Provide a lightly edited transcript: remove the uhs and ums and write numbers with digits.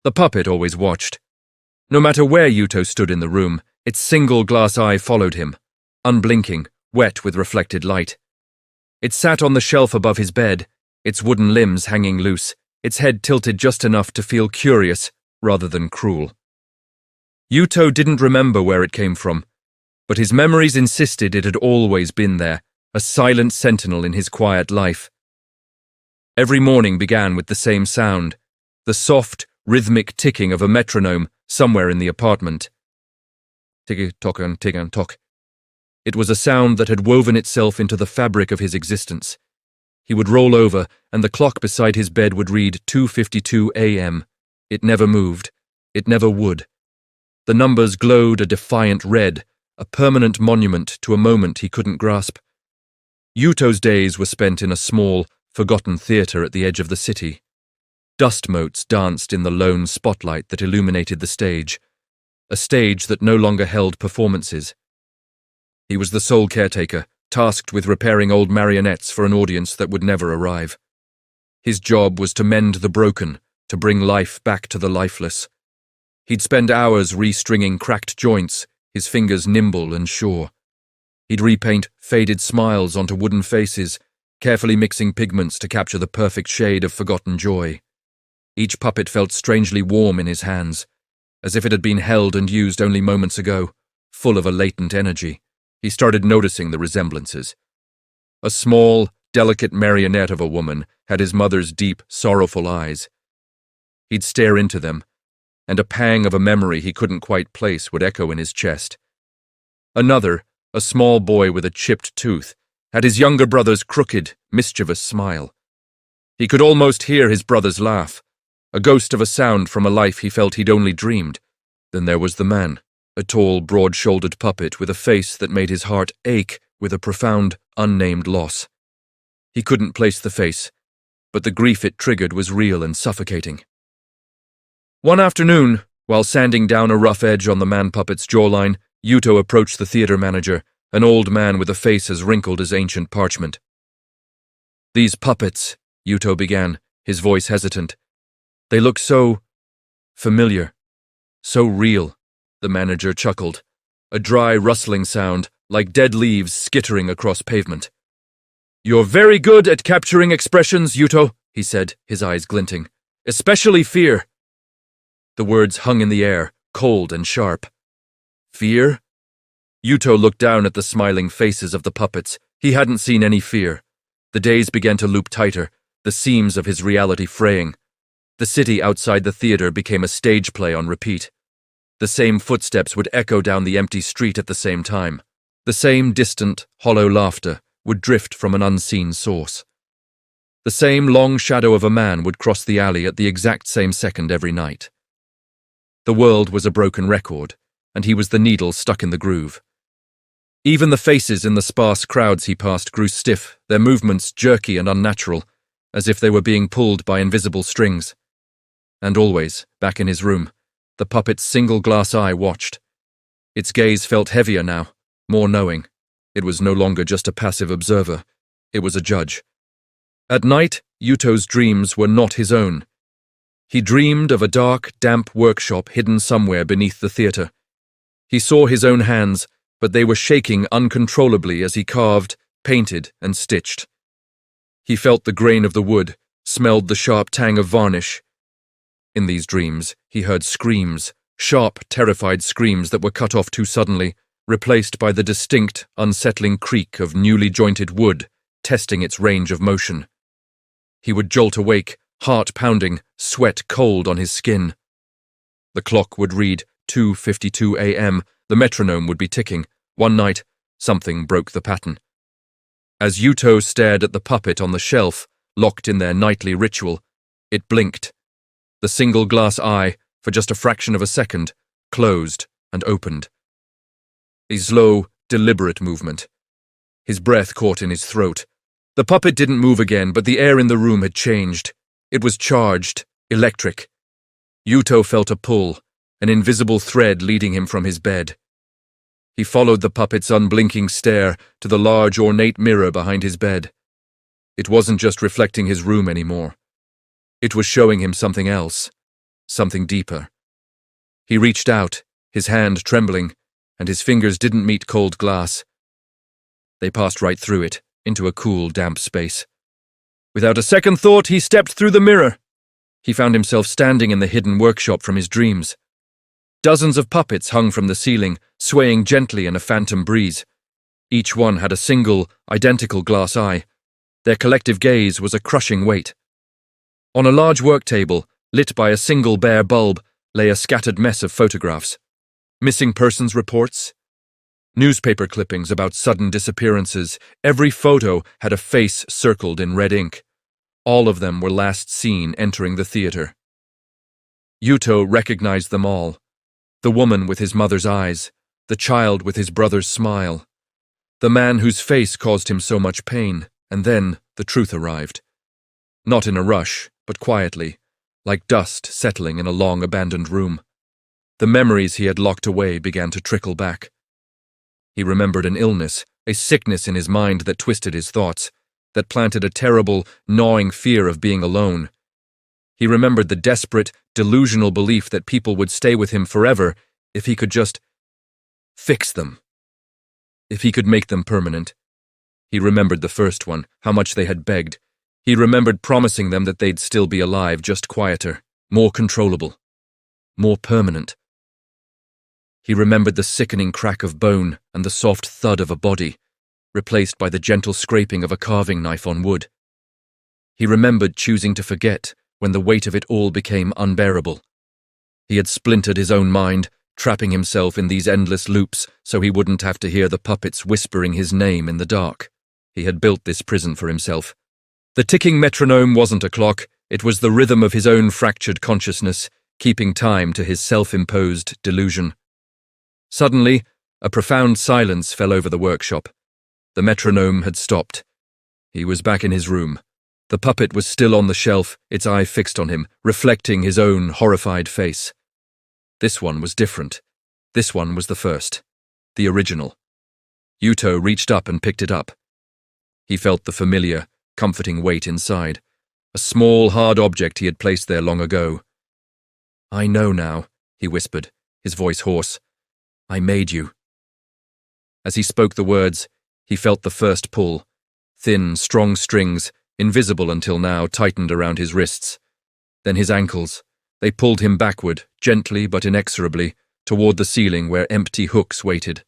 The puppet always watched. No matter where Yuto stood in the room, its single glass eye followed him, unblinking, wet with reflected light. It sat on the shelf above his bed, its wooden limbs hanging loose, its head tilted just enough to feel curious rather than cruel. Yuto didn't remember where it came from, but his memories insisted it had always been there, a silent sentinel in his quiet life. Every morning began with the same sound, the soft, rhythmic ticking of a metronome somewhere in the apartment. Tick-tock, tick-tock. It was a sound that had woven itself into the fabric of his existence. He would roll over, and the clock beside his bed would read 2:52 a.m. It never moved. It never would. The numbers glowed a defiant red, a permanent monument to a moment he couldn't grasp. Yuto's days were spent in a small, forgotten theater at the edge of the city. Dust motes danced in the lone spotlight that illuminated the stage, a stage that no longer held performances. He was the sole caretaker, tasked with repairing old marionettes for an audience that would never arrive. His job was to mend the broken, to bring life back to the lifeless. He'd spend hours restringing cracked joints, his fingers nimble and sure. He'd repaint faded smiles onto wooden faces, carefully mixing pigments to capture the perfect shade of forgotten joy. Each puppet felt strangely warm in his hands, as if it had been held and used only moments ago, full of a latent energy. He started noticing the resemblances. A small, delicate marionette of a woman had his mother's deep, sorrowful eyes. He'd stare into them, and a pang of a memory he couldn't quite place would echo in his chest. Another, a small boy with a chipped tooth, had his younger brother's crooked, mischievous smile. He could almost hear his brother's laugh, a ghost of a sound from a life he felt he'd only dreamed. Then there was the man, a tall, broad-shouldered puppet with a face that made his heart ache with a profound, unnamed loss. He couldn't place the face, but the grief it triggered was real and suffocating. One afternoon, while sanding down a rough edge on the man-puppet's jawline, Yuto approached the theater manager, an old man with a face as wrinkled as ancient parchment. "These puppets," Yuto began, his voice hesitant. "They look so familiar, so real." The manager chuckled, a dry rustling sound like dead leaves skittering across pavement. "You're very good at capturing expressions, Yuto," he said, his eyes glinting. "Especially fear." The words hung in the air, cold and sharp. Fear? Yuto looked down at the smiling faces of the puppets. He hadn't seen any fear. The days began to loop tighter, the seams of his reality fraying. The city outside the theater became a stage play on repeat. The same footsteps would echo down the empty street at the same time. The same distant, hollow laughter would drift from an unseen source. The same long shadow of a man would cross the alley at the exact same second every night. The world was a broken record, and he was the needle stuck in the groove. Even the faces in the sparse crowds he passed grew stiff, their movements jerky and unnatural, as if they were being pulled by invisible strings. And always, back in his room, the puppet's single glass eye watched. Its gaze felt heavier now, more knowing. It was no longer just a passive observer. It was a judge. At night, Yuto's dreams were not his own. He dreamed of a dark, damp workshop hidden somewhere beneath the theater. He saw his own hands, but they were shaking uncontrollably as he carved, painted, and stitched. He felt the grain of the wood, smelled the sharp tang of varnish. In these dreams, he heard screams, sharp, terrified screams that were cut off too suddenly, replaced by the distinct, unsettling creak of newly jointed wood, testing its range of motion. He would jolt awake, heart pounding, sweat cold on his skin. The clock would read 2:52 a.m., the metronome would be ticking. One night, something broke the pattern. As Yuto stared at the puppet on the shelf, locked in their nightly ritual, it blinked. The single glass eye, for just a fraction of a second, closed and opened. A slow, deliberate movement. His breath caught in his throat. The puppet didn't move again, but the air in the room had changed. It was charged, electric. Yuto felt a pull, an invisible thread leading him from his bed. He followed the puppet's unblinking stare to the large, ornate mirror behind his bed. It wasn't just reflecting his room anymore. It was showing him something else. something deeper. He reached out, his hand trembling, and his fingers didn't meet cold glass. They passed right through it, into a cool, damp space. Without a second thought, he stepped through the mirror. He found himself standing in the hidden workshop from his dreams. Dozens of puppets hung from the ceiling, swaying gently in a phantom breeze. Each one had a single, identical glass eye. Their collective gaze was a crushing weight. On a large work table, lit by a single bare bulb, lay a scattered mess of photographs. Missing persons reports, newspaper clippings about sudden disappearances. Every photo had a face circled in red ink. All of them were last seen entering the theater. Yuto recognized them all. The woman with his mother's eyes, the child with his brother's smile, the man whose face caused him so much pain, and then the truth arrived. Not in a rush, but quietly, like dust settling in a long abandoned room. The memories he had locked away began to trickle back. He remembered an illness, a sickness in his mind that twisted his thoughts, that planted a terrible, gnawing fear of being alone. He remembered the desperate, delusional belief that people would stay with him forever if he could just fix them. If he could make them permanent. He remembered the first one, how much they had begged. He remembered promising them that they'd still be alive, just quieter, more controllable, more permanent. He remembered the sickening crack of bone and the soft thud of a body, replaced by the gentle scraping of a carving knife on wood. He remembered choosing to forget when the weight of it all became unbearable. He had splintered his own mind, trapping himself in these endless loops so he wouldn't have to hear the puppets whispering his name in the dark. He had built this prison for himself. The ticking metronome wasn't a clock, it was the rhythm of his own fractured consciousness, keeping time to his self-imposed delusion. Suddenly, a profound silence fell over the workshop. The metronome had stopped. He was back in his room. The puppet was still on the shelf, its eye fixed on him, reflecting his own horrified face. This one was different. This one was the first. The original. Yuto reached up and picked it up. He felt the familiar, comforting weight inside. A small, hard object he had placed there long ago. "I know now," he whispered, his voice hoarse. "I made you." As he spoke the words, he felt the first pull. Thin, strong strings, invisible until now, tightened around his wrists. Then his ankles. They pulled him backward, gently but inexorably, toward the ceiling where empty hooks waited.